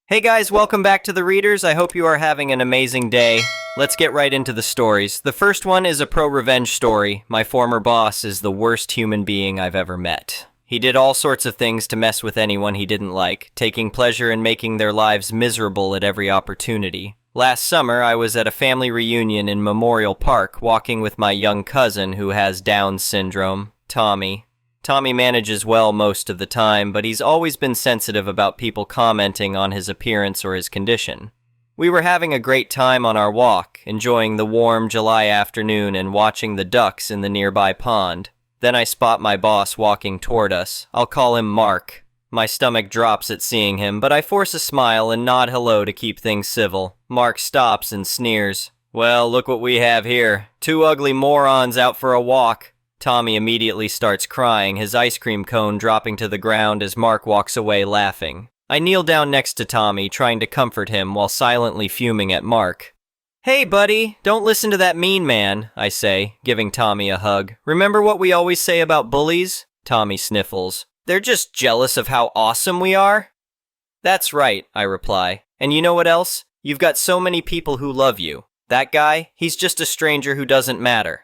Hey guys, welcome back to The Readers. I hope you are having an amazing day. Let's get right into the stories. The first one is a pro-revenge story. My former boss is the worst human being I've ever met. He did all sorts of things to mess with anyone he didn't like, taking pleasure in making their lives miserable at every opportunity. Last summer, I was at a family reunion in Memorial Park, walking with my young cousin who has Down syndrome, Tommy. Tommy manages well most of the time, but he's always been sensitive about people commenting on his appearance or his condition. We were having a great time on our walk, enjoying the warm July afternoon and watching the ducks in the nearby pond. Then I spot my boss walking toward us. I'll call him Mark. My stomach drops at seeing him, but I force a smile and nod hello to keep things civil. Mark stops and sneers. "Well, look what we have here. Two ugly morons out for a walk." Tommy immediately starts crying, his ice cream cone dropping to the ground as Mark walks away laughing. I kneel down next to Tommy, trying to comfort him while silently fuming at Mark. "Hey, buddy, don't listen to that mean man," I say, giving Tommy a hug. "Remember what we always say about bullies?" Tommy sniffles. "They're just jealous of how awesome we are." "That's right," I reply. "And you know what else? You've got so many people who love you. That guy, he's just a stranger who doesn't matter."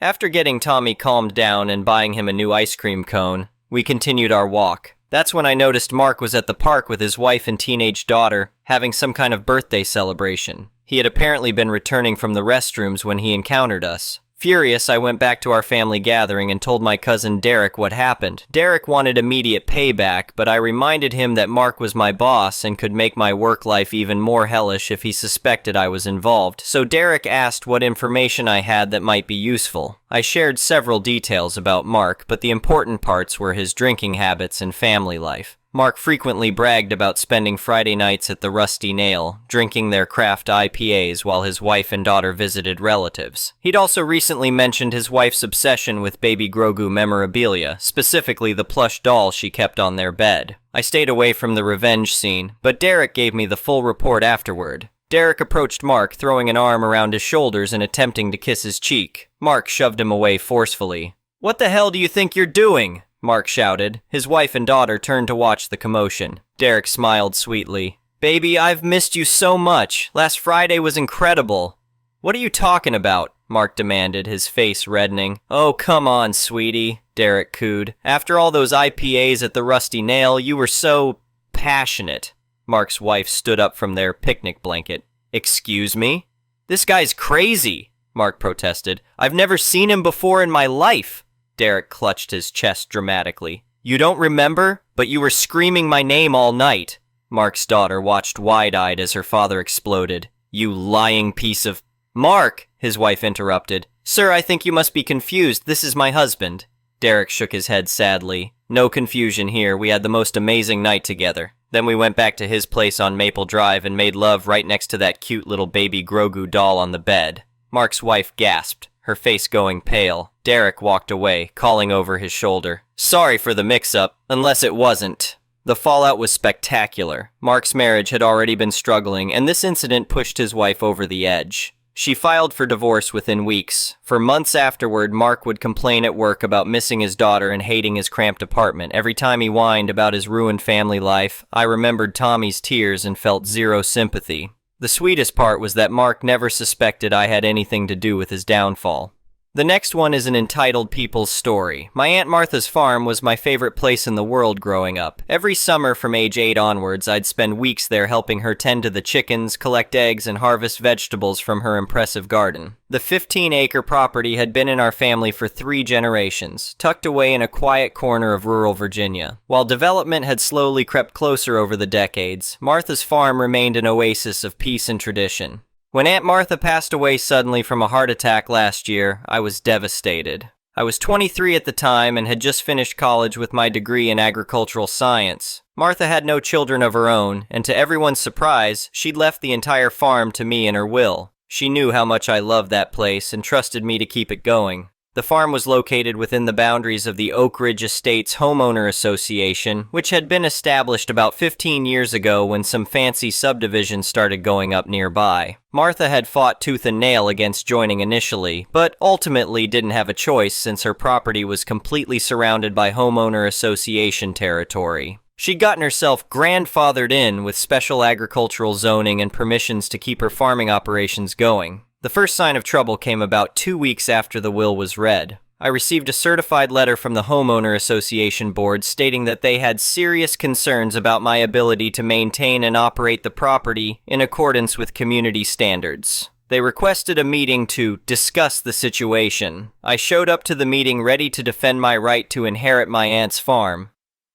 After getting Tommy calmed down and buying him a new ice cream cone, we continued our walk. That's when I noticed Mark was at the park with his wife and teenage daughter, having some kind of birthday celebration. He had apparently been returning from the restrooms when he encountered us. Furious, I went back to our family gathering and told my cousin Derek what happened. Derek wanted immediate payback, but I reminded him that Mark was my boss and could make my work life even more hellish if he suspected I was involved, so Derek asked what information I had that might be useful. I shared several details about Mark, but the important parts were his drinking habits and family life. Mark frequently bragged about spending Friday nights at the Rusty Nail, drinking their craft IPAs while his wife and daughter visited relatives. He'd also recently mentioned his wife's obsession with Baby Grogu memorabilia, specifically the plush doll she kept on their bed. I stayed away from the revenge scene, but Derek gave me the full report afterward. Derek approached Mark, throwing an arm around his shoulders and attempting to kiss his cheek. Mark shoved him away forcefully. "What the hell do you think you're doing?" Mark shouted. His wife and daughter turned to watch the commotion. Derek smiled sweetly. "Baby, I've missed you so much. Last Friday was incredible." "What are you talking about?" Mark demanded, his face reddening. "Oh, come on, sweetie," Derek cooed. "After all those IPAs at the Rusty Nail, you were so passionate." Mark's wife stood up from their picnic blanket. "Excuse me? This guy's crazy," Mark protested. "I've never seen him before in my life." Derek clutched his chest dramatically. "You don't remember? But you were screaming my name all night." Mark's daughter watched wide-eyed as her father exploded. "You lying piece of—" "Mark!" his wife interrupted. "Sir, I think you must be confused. This is my husband." Derek shook his head sadly. "No confusion here. We had the most amazing night together. Then we went back to his place on Maple Drive and made love right next to that cute little baby Grogu doll on the bed." Mark's wife gasped, her face going pale. Derek walked away, calling over his shoulder. "Sorry for the mix-up, unless it wasn't." The fallout was spectacular. Mark's marriage had already been struggling, and this incident pushed his wife over the edge. She filed for divorce within weeks. For months afterward, Mark would complain at work about missing his daughter and hating his cramped apartment. Every time he whined about his ruined family life, I remembered Tommy's tears and felt zero sympathy. The sweetest part was that Mark never suspected I had anything to do with his downfall. The next one is an entitled People's Story. My Aunt Martha's farm was my favorite place in the world growing up. Every summer from age 8 onwards, I'd spend weeks there helping her tend to the chickens, collect eggs, and harvest vegetables from her impressive garden. The 15-acre property had been in our family for 3 generations, tucked away in a quiet corner of rural Virginia. While development had slowly crept closer over the decades, Martha's farm remained an oasis of peace and tradition. When Aunt Martha passed away suddenly from a heart attack last year, I was devastated. I was 23 at the time and had just finished college with my degree in agricultural science. Martha had no children of her own, and to everyone's surprise, she'd left the entire farm to me in her will. She knew how much I loved that place and trusted me to keep it going. The farm was located within the boundaries of the Oak Ridge Estates Homeowner Association, which had been established about 15 years ago when some fancy subdivisions started going up nearby. Martha had fought tooth and nail against joining initially, but ultimately didn't have a choice since her property was completely surrounded by homeowner association territory. She'd gotten herself grandfathered in with special agricultural zoning and permissions to keep her farming operations going. The first sign of trouble came about 2 weeks after the will was read. I received a certified letter from the Homeowner Association Board stating that they had serious concerns about my ability to maintain and operate the property in accordance with community standards. They requested a meeting to discuss the situation. I showed up to the meeting ready to defend my right to inherit my aunt's farm.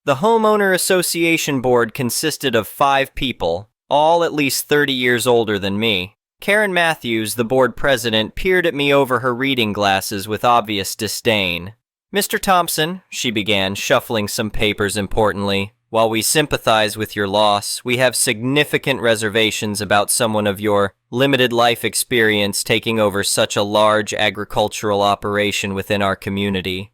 The Homeowner Association Board consisted of 5 people, all at least 30 years older than me. Karen Matthews, the board president, peered at me over her reading glasses with obvious disdain. "Mr. Thompson," she began, shuffling some papers importantly, "while we sympathize with your loss, we have significant reservations about someone of your limited life experience taking over such a large agricultural operation within our community."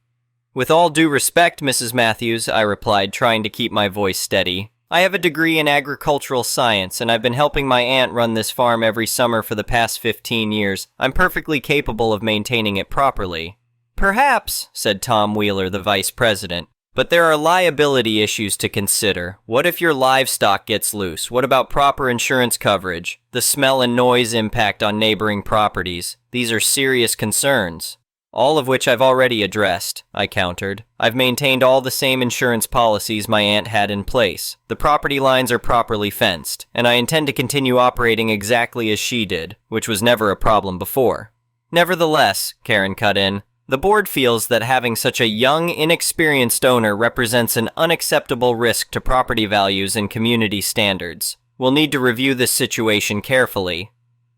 "With all due respect, Mrs. Matthews," I replied, trying to keep my voice steady, "I have a degree in agricultural science, and I've been helping my aunt run this farm every summer for the past 15 years. I'm perfectly capable of maintaining it properly." "Perhaps," said Tom Wheeler, the vice president, "but there are liability issues to consider. What if your livestock gets loose? What about proper insurance coverage? The smell and noise impact on neighboring properties? These are serious concerns." "All of which I've already addressed," I countered. "I've maintained all the same insurance policies my aunt had in place. The property lines are properly fenced, and I intend to continue operating exactly as she did, which was never a problem before." "Nevertheless," Karen cut in, "the board feels that having such a young, inexperienced owner represents an unacceptable risk to property values and community standards. We'll need to review this situation carefully."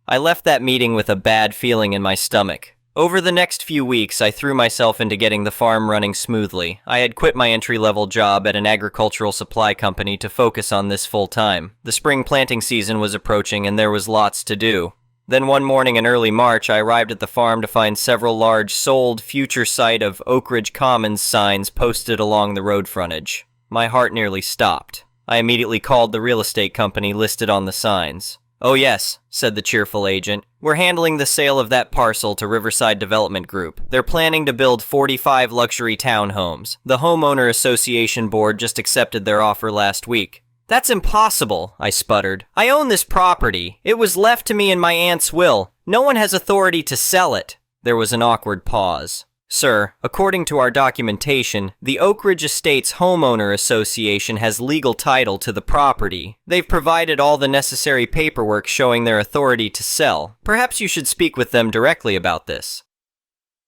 I left that meeting with a bad feeling in my stomach. Over the next few weeks, I threw myself into getting the farm running smoothly. I had quit my entry-level job at an agricultural supply company to focus on this full-time. The spring planting season was approaching and there was lots to do. Then one morning in early March, I arrived at the farm to find several large sold future site of Oak Ridge Commons signs posted along the road frontage. My heart nearly stopped. I immediately called the real estate company listed on the signs. "Oh yes," said the cheerful agent. "We're handling the sale of that parcel to Riverside Development Group. They're planning to build 45 luxury townhomes. The Homeowner Association Board just accepted their offer last week." "That's impossible," I sputtered. "I own this property. It was left to me in my aunt's will. No one has authority to sell it." There was an awkward pause. "Sir, according to our documentation, the Oak Ridge Estates Homeowner Association has legal title to the property. They've provided all the necessary paperwork showing their authority to sell. Perhaps you should speak with them directly about this."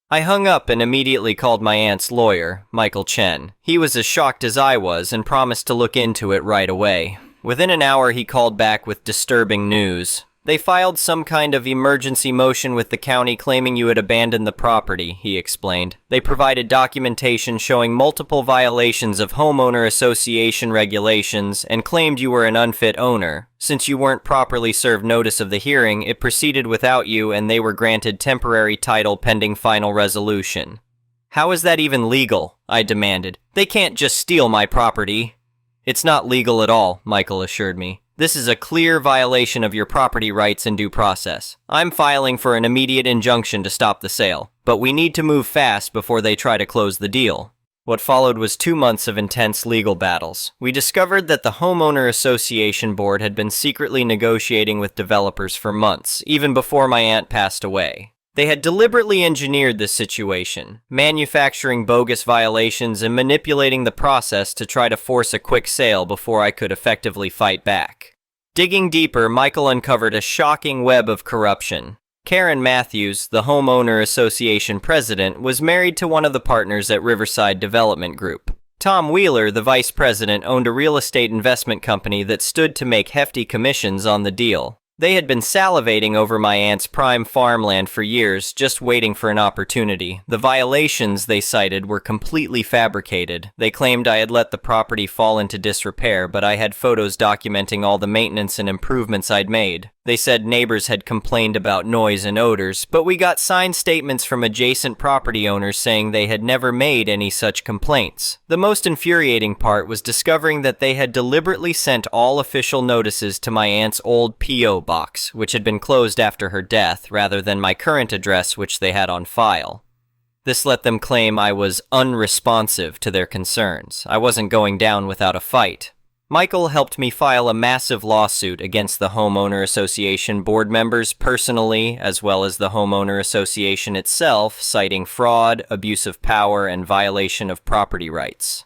I hung up and immediately called my aunt's lawyer, Michael Chen. He was as shocked as I was and promised to look into it right away. Within an hour, he called back with disturbing news. "They filed some kind of emergency motion with the county claiming you had abandoned the property," he explained. "They provided documentation showing multiple violations of homeowner association regulations and claimed you were an unfit owner. Since you weren't properly served notice of the hearing, it proceeded without you and they were granted temporary title pending final resolution." "How is that even legal?" I demanded. "They can't just steal my property." "It's not legal at all," Michael assured me. "This is a clear violation of your property rights and due process. I'm filing for an immediate injunction to stop the sale, but we need to move fast before they try to close the deal." What followed was 2 months of intense legal battles. We discovered that the Homeowner Association Board had been secretly negotiating with developers for months, even before my aunt passed away. They had deliberately engineered this situation, manufacturing bogus violations and manipulating the process to try to force a quick sale before I could effectively fight back. Digging deeper, Michael uncovered a shocking web of corruption. Karen Matthews, the Homeowner Association president, was married to one of the partners at Riverside Development Group. Tom Wheeler, the vice president, owned a real estate investment company that stood to make hefty commissions on the deal. They had been salivating over my aunt's prime farmland for years, just waiting for an opportunity. The violations they cited were completely fabricated. They claimed I had let the property fall into disrepair, but I had photos documenting all the maintenance and improvements I'd made. They said neighbors had complained about noise and odors, but we got signed statements from adjacent property owners saying they had never made any such complaints. The most infuriating part was discovering that they had deliberately sent all official notices to my aunt's old P.O. box, which had been closed after her death, rather than my current address which they had on file. This let them claim I was unresponsive to their concerns. I wasn't going down without a fight. Michael helped me file a massive lawsuit against the homeowner association board members personally, as well as the homeowner association itself, citing fraud, abuse of power, and violation of property rights.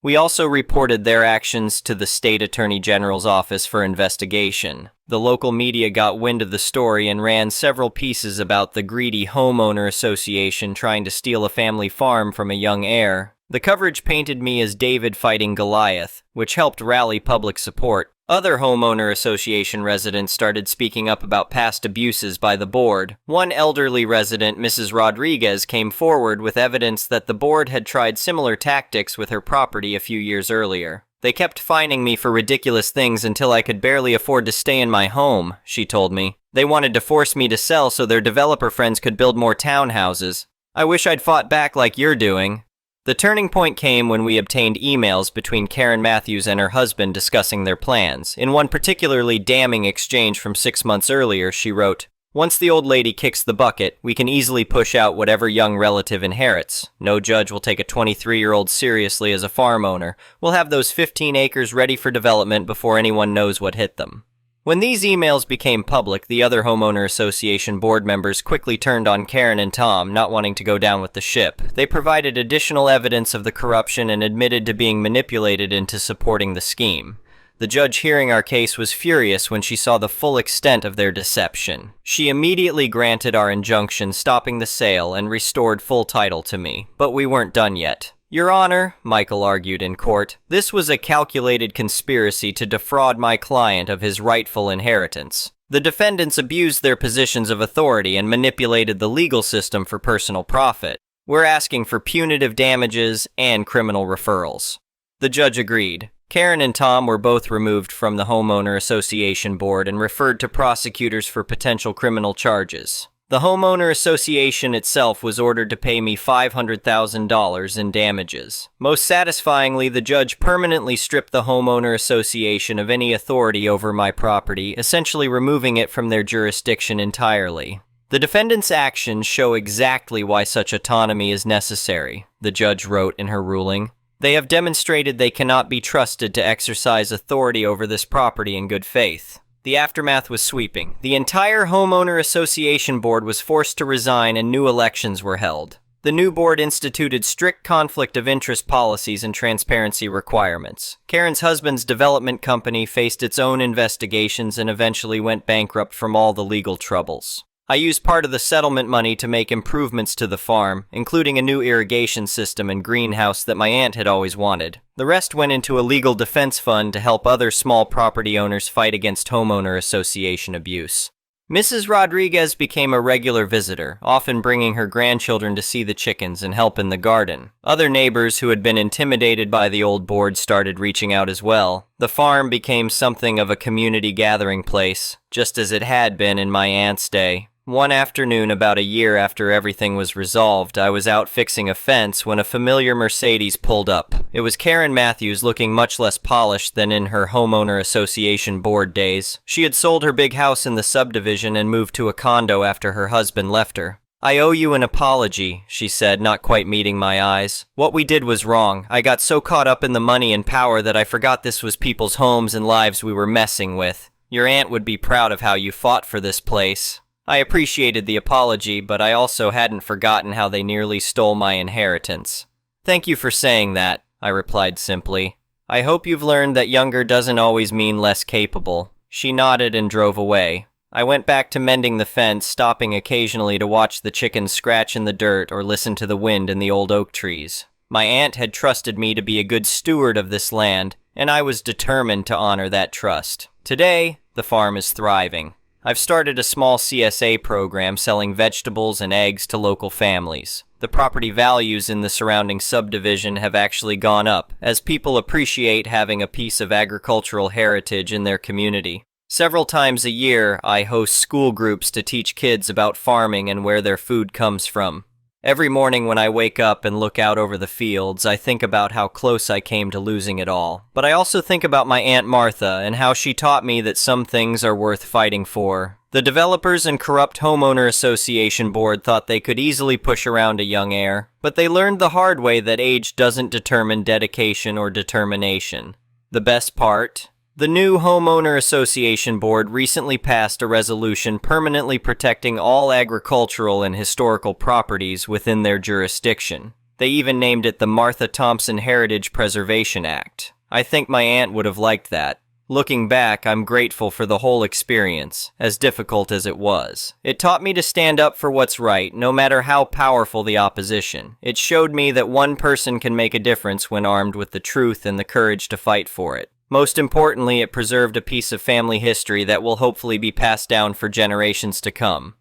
We also reported their actions to the state attorney general's office for investigation. The local media got wind of the story and ran several pieces about the greedy homeowner association trying to steal a family farm from a young heir. The coverage painted me as David fighting Goliath, which helped rally public support. Other homeowner association residents started speaking up about past abuses by the board. One elderly resident, Mrs. Rodriguez, came forward with evidence that the board had tried similar tactics with her property a few years earlier. They kept fining me for ridiculous things until I could barely afford to stay in my home, she told me. They wanted to force me to sell so their developer friends could build more townhouses. I wish I'd fought back like you're doing. The turning point came when we obtained emails between Karen Matthews and her husband discussing their plans. In one particularly damning exchange from 6 months earlier, she wrote, "Once the old lady kicks the bucket, we can easily push out whatever young relative inherits. No judge will take a 23-year-old seriously as a farm owner. We'll have those 15 acres ready for development before anyone knows what hit them." When these emails became public, the other homeowner association board members quickly turned on Karen and Tom, not wanting to go down with the ship. They provided additional evidence of the corruption and admitted to being manipulated into supporting the scheme. The judge hearing our case was furious when she saw the full extent of their deception. She immediately granted our injunction, stopping the sale, and restored full title to me. But we weren't done yet. "Your Honor," Michael argued in court, "this was a calculated conspiracy to defraud my client of his rightful inheritance. The defendants abused their positions of authority and manipulated the legal system for personal profit. We're asking for punitive damages and criminal referrals." The judge agreed. Karen and Tom were both removed from the homeowner association board and referred to prosecutors for potential criminal charges. The homeowner association itself was ordered to pay me $500,000 in damages. Most satisfyingly, the judge permanently stripped the homeowner association of any authority over my property, essentially removing it from their jurisdiction entirely. The defendants' actions show exactly why such autonomy is necessary, the judge wrote in her ruling. They have demonstrated they cannot be trusted to exercise authority over this property in good faith. The aftermath was sweeping. The entire homeowner association board was forced to resign and new elections were held. The new board instituted strict conflict of interest policies and transparency requirements. Karen's husband's development company faced its own investigations and eventually went bankrupt from all the legal troubles. I used part of the settlement money to make improvements to the farm, including a new irrigation system and greenhouse that my aunt had always wanted. The rest went into a legal defense fund to help other small property owners fight against homeowner association abuse. Mrs. Rodriguez became a regular visitor, often bringing her grandchildren to see the chickens and help in the garden. Other neighbors who had been intimidated by the old board started reaching out as well. The farm became something of a community gathering place, just as it had been in my aunt's day. One afternoon, about a year after everything was resolved, I was out fixing a fence when a familiar Mercedes pulled up. It was Karen Matthews, looking much less polished than in her homeowner association board days. She had sold her big house in the subdivision and moved to a condo after her husband left her. "I owe you an apology," she said, not quite meeting my eyes. "What we did was wrong. I got so caught up in the money and power that I forgot this was people's homes and lives we were messing with. Your aunt would be proud of how you fought for this place." I appreciated the apology, but I also hadn't forgotten how they nearly stole my inheritance. "Thank you for saying that," I replied simply. "I hope you've learned that younger doesn't always mean less capable." She nodded and drove away. I went back to mending the fence, stopping occasionally to watch the chickens scratch in the dirt or listen to the wind in the old oak trees. My aunt had trusted me to be a good steward of this land, and I was determined to honor that trust. Today, the farm is thriving. I've started a small CSA program selling vegetables and eggs to local families. The property values in the surrounding subdivision have actually gone up, as people appreciate having a piece of agricultural heritage in their community. Several times a year, I host school groups to teach kids about farming and where their food comes from. Every morning when I wake up and look out over the fields, I think about how close I came to losing it all. But I also think about my Aunt Martha and how she taught me that some things are worth fighting for. The developers and corrupt homeowner association board thought they could easily push around a young heir, but they learned the hard way that age doesn't determine dedication or determination. The best part? The new Homeowner Association Board recently passed a resolution permanently protecting all agricultural and historical properties within their jurisdiction. They even named it the Martha Thompson Heritage Preservation Act. I think my aunt would have liked that. Looking back, I'm grateful for the whole experience, as difficult as it was. It taught me to stand up for what's right, no matter how powerful the opposition. It showed me that one person can make a difference when armed with the truth and the courage to fight for it. Most importantly, it preserved a piece of family history that will hopefully be passed down for generations to come.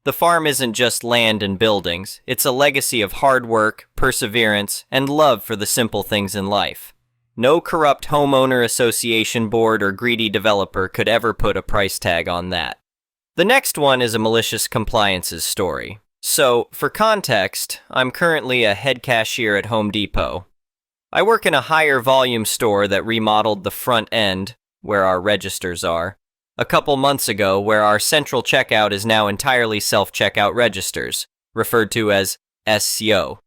The farm isn't just land and buildings, it's a legacy of hard work, perseverance, and love for the simple things in life. No corrupt homeowner association board or greedy developer could ever put a price tag on that. The next one is a malicious compliances story. So, for context, I'm currently a head cashier at Home Depot. I work in a higher volume store that remodeled the front end, where our registers are, a couple months ago, where our central checkout is now entirely self-checkout registers, referred to as SCO.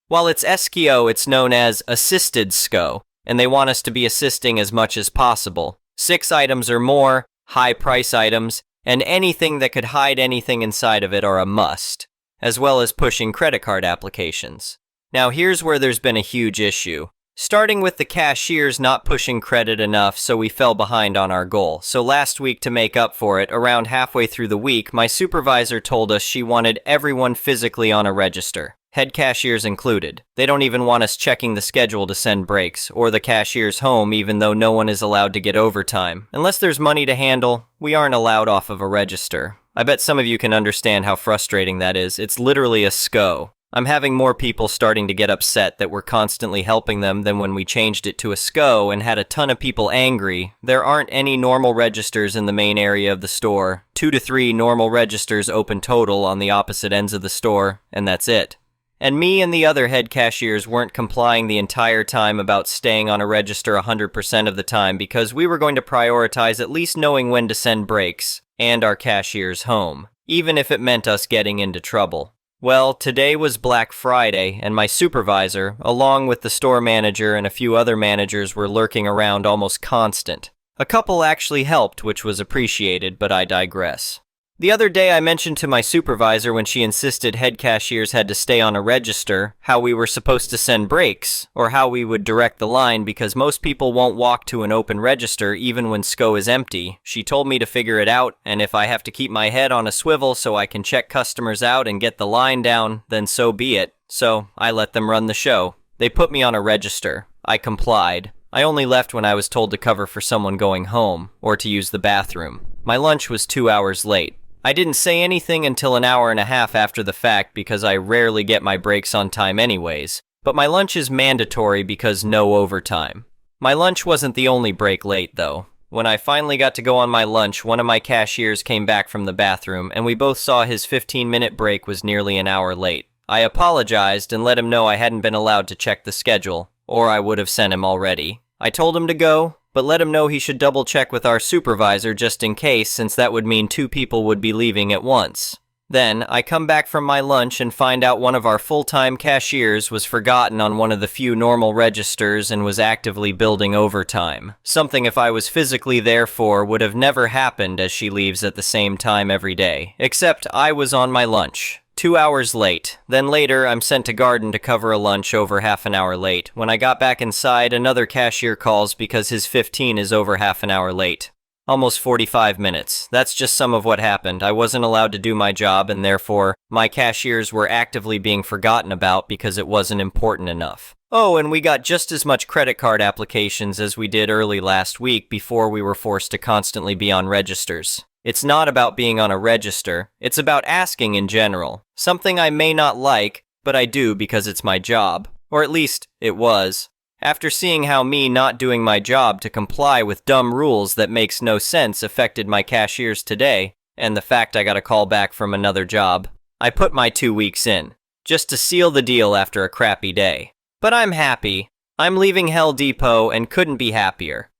While it's SKO, it's known as Assisted SCO, and they want us to be assisting as much as possible. 6 items or more, high price items, and anything that could hide anything inside of it are a must, as well as pushing credit card applications. Now here's where there's been a huge issue. Starting with the cashiers not pushing credit enough, so we fell behind on our goal. So last week, to make up for it, around halfway through the week, my supervisor told us she wanted everyone physically on a register. Head cashiers included. They don't even want us checking the schedule to send breaks, or the cashiers home even though no one is allowed to get overtime. Unless there's money to handle, we aren't allowed off of a register. I bet some of you can understand how frustrating that is. It's literally a SCO. I'm having more people starting to get upset that we're constantly helping them than when we changed it to a SCO and had a ton of people angry. There aren't any normal registers in the main area of the store. 2 to 3 normal registers open total on the opposite ends of the store, and that's it. And me and the other head cashiers weren't complying the entire time about staying on a register 100% of the time because we were going to prioritize at least knowing when to send breaks and our cashiers home, even if it meant us getting into trouble. Well, today was Black Friday, and my supervisor, along with the store manager and a few other managers, were lurking around almost constant. A couple actually helped, which was appreciated, but I digress. The other day I mentioned to my supervisor when she insisted head cashiers had to stay on a register, how we were supposed to send breaks, or how we would direct the line because most people won't walk to an open register even when SCO is empty. She told me to figure it out, and if I have to keep my head on a swivel so I can check customers out and get the line down, then so be it. So I let them run the show. They put me on a register. I complied. I only left when I was told to cover for someone going home, or to use the bathroom. My lunch was 2 hours late. I didn't say anything until an hour and a half after the fact because I rarely get my breaks on time anyways, but my lunch is mandatory because no overtime. My lunch wasn't the only break late though. When I finally got to go on my lunch, one of my cashiers came back from the bathroom and we both saw his 15-minute break was nearly an hour late. I apologized and let him know I hadn't been allowed to check the schedule, or I would have sent him already. I told him to go, but let him know he should double check with our supervisor just in case, since that would mean 2 people would be leaving at once. Then, I come back from my lunch and find out one of our full-time cashiers was forgotten on one of the few normal registers and was actively building overtime. Something if I was physically there for would have never happened as she leaves at the same time every day. Except I was on my lunch. 2 hours late. Then later, I'm sent to garden to cover a lunch over half an hour late. When I got back inside, another cashier calls because his 15 is over half an hour late. Almost 45 minutes. That's just some of what happened. I wasn't allowed to do my job, and therefore, my cashiers were actively being forgotten about because it wasn't important enough. Oh, and we got just as much credit card applications as we did early last week before we were forced to constantly be on registers. It's not about being on a register, it's about asking in general. Something I may not like, but I do because it's my job. Or at least, it was. After seeing how me not doing my job to comply with dumb rules that makes no sense affected my cashiers today, and the fact I got a call back from another job, I put my 2 weeks in, just to seal the deal after a crappy day. But I'm happy. I'm leaving Hell Depot and couldn't be happier.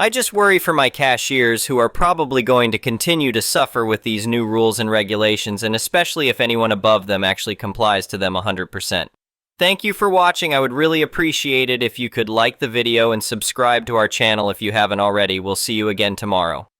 I just worry for my cashiers who are probably going to continue to suffer with these new rules and regulations, and especially if anyone above them actually complies to them 100%. Thank you for watching. I would really appreciate it if you could like the video and subscribe to our channel if you haven't already. We'll see you again tomorrow.